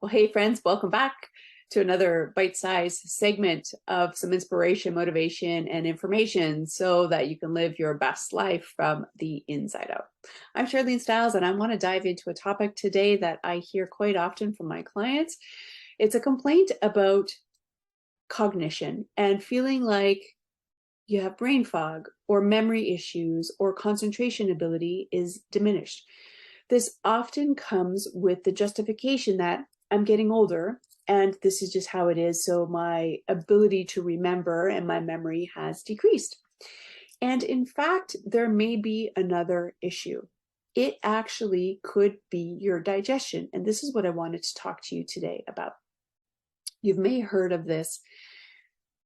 Well, hey friends, welcome back to another bite-sized segment of some inspiration, motivation, and information so that you can live your best life from the inside out. I'm Charlene Stiles, and I want to dive into a topic today that I hear quite often from my clients. It's a complaint about cognition and feeling like you have brain fog or memory issues or concentration ability is diminished. This often comes with the justification that I'm getting older and this is just how it is. So my ability to remember and my memory has decreased. And in fact, there may be another issue. It actually could be your digestion. And this is what I wanted to talk to you today about. You may have heard of this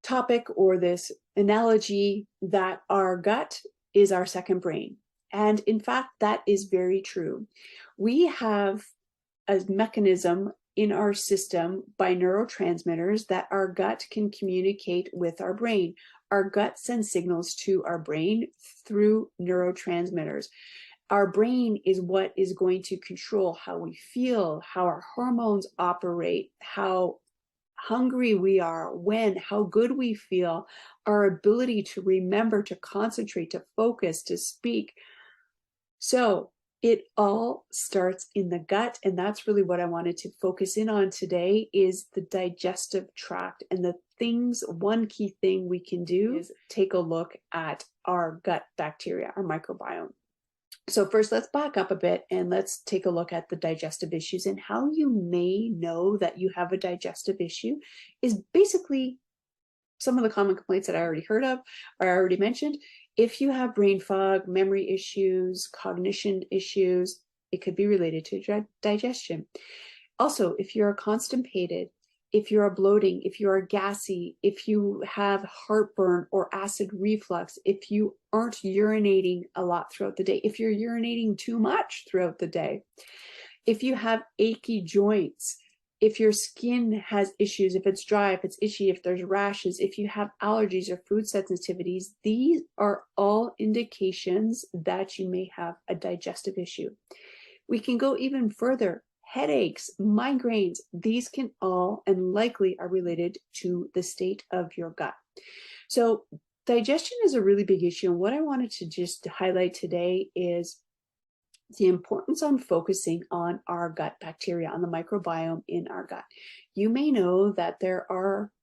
topic or this analogy that our gut is our second brain. And in fact, that is very true. We have a mechanism in our system by neurotransmitters that our gut can communicate with our brain. Our gut sends signals to our brain through neurotransmitters. Our brain is what is going to control how we feel, how our hormones operate, how hungry we are, how good we feel, our ability to remember, to concentrate, to focus, to speak. So it all starts in the gut, and that's really what I wanted to focus in on today is the digestive tract. And the things, one key thing we can do is take a look at our gut bacteria, our microbiome. So first, let's back up a bit and let's take a look at the digestive issues. And how you may know that you have a digestive issue is basically some of the common complaints that I already heard of, or I already mentioned. If you have brain fog, memory issues, cognition issues, it could be related to digestion. Also, if you're constipated, if you're bloating, if you are gassy, if you have heartburn or acid reflux, if you aren't urinating a lot throughout the day, if you're urinating too much throughout the day, if you have achy joints, if your skin has issues, if it's dry, if it's itchy, if there's rashes, if you have allergies or food sensitivities, these are all indications that you may have a digestive issue. We can go even further. Headaches, migraines, these can all and likely are related to the state of your gut. So digestion is a really big issue. And what I wanted to just highlight today is the importance on focusing on our gut bacteria, on the microbiome in our gut. You may know that there are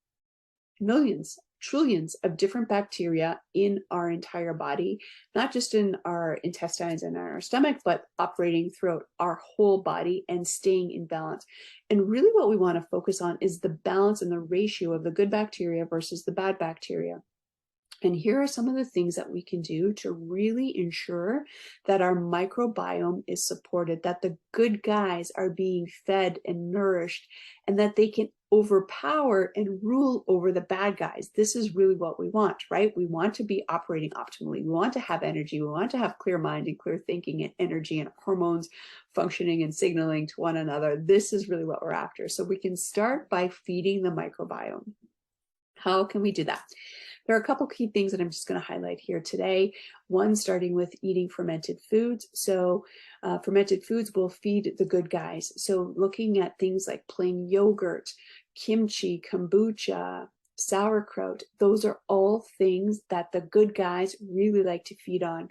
millions, trillions of different bacteria in our entire body, not just in our intestines and our stomach, but operating throughout our whole body and staying in balance. And really what we want to focus on is the balance and the ratio of the good bacteria versus the bad bacteria. And here are some of the things that we can do to really ensure that our microbiome is supported, that the good guys are being fed and nourished, and that they can overpower and rule over the bad guys. This is really what we want, right? We want to be operating optimally. We want to have energy. We want to have clear mind and clear thinking and energy and hormones functioning and signaling to one another. This is really what we're after. So we can start by feeding the microbiome. How can we do that? There are a couple key things that I'm just going to highlight here today. One, starting with eating fermented foods. So fermented foods will feed the good guys. So looking at things like plain yogurt, kimchi, kombucha, sauerkraut, those are all things that the good guys really like to feed on.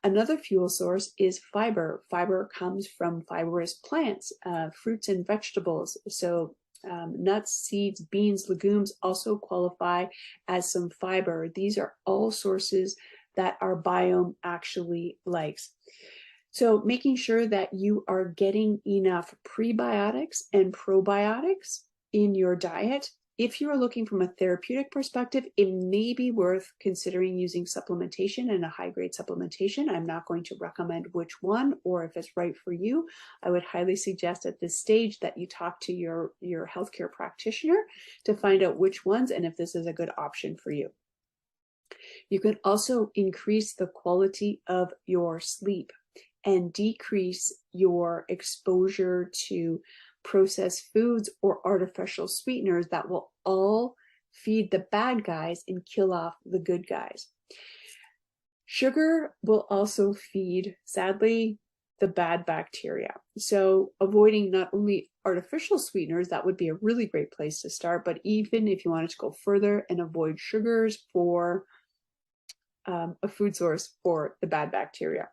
Another fuel source is fiber. Fiber comes from fibrous plants, fruits and vegetables. So nuts, seeds, beans, legumes also qualify as some fiber. These are all sources that our biome actually likes. So making sure that you are getting enough prebiotics and probiotics in your diet. If you are looking from a therapeutic perspective, it may be worth considering using supplementation and a high-grade supplementation. I'm not going to recommend which one or if it's right for you. I would highly suggest at this stage that you talk to your healthcare practitioner to find out which ones and if this is a good option for you. You can also increase the quality of your sleep and decrease your exposure to processed foods or artificial sweeteners that will all feed the bad guys and kill off the good guys. Sugar will also feed, sadly, the bad bacteria. So avoiding not only artificial sweeteners, that would be a really great place to start, but even if you wanted to go further and avoid sugars for a food source for the bad bacteria.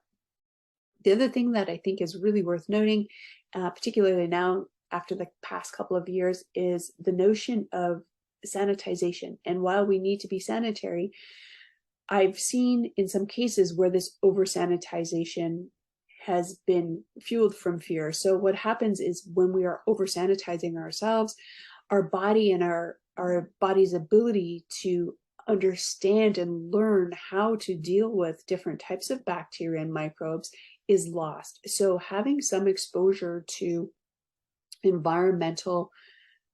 The other thing that I think is really worth noting, particularly now after the past couple of years, is the notion of sanitization. And while we need to be sanitary, I've seen in some cases where this over sanitization has been fueled from fear. So what happens is when we are over sanitizing ourselves, our body and our body's ability to understand and learn how to deal with different types of bacteria and microbes is lost. So having some exposure to environmental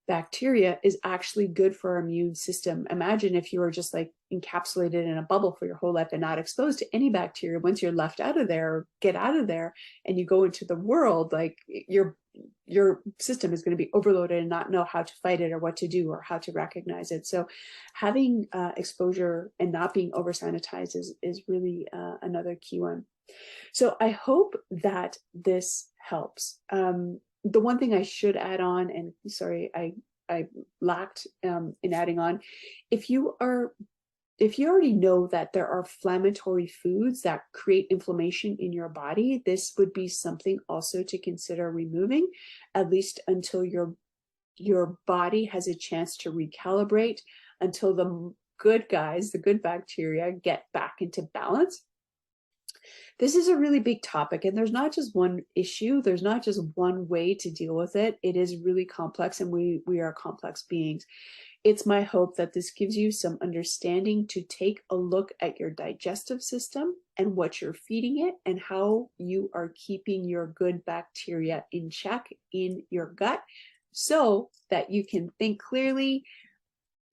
bacteria is actually good for our immune system. Imagine if you were just like encapsulated in a bubble for your whole life and not exposed to any bacteria. Once you're left out of there, get out of there, and you go into the world, like your system is going to be overloaded and not know how to fight it or what to do or how to recognize it. So having exposure and not being over sanitized is really another key one. So I hope that this helps. The one thing I should add on, and sorry, I lacked in adding on, if you already know that there are inflammatory foods that create inflammation in your body, this would be something also to consider removing, at least until your body has a chance to recalibrate, until the good guys, the good bacteria, get back into balance. This is a really big topic, and there's not just one issue. There's not just one way to deal with it. It is really complex, and we are complex beings. It's my hope that this gives you some understanding to take a look at your digestive system and what you're feeding it and how you are keeping your good bacteria in check in your gut so that you can think clearly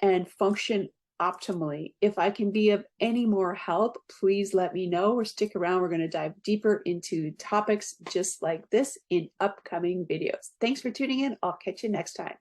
and function optimally. If I can be of any more help, please let me know or stick around. We're going to dive deeper into topics just like this in upcoming videos. Thanks for tuning in. I'll catch you next time.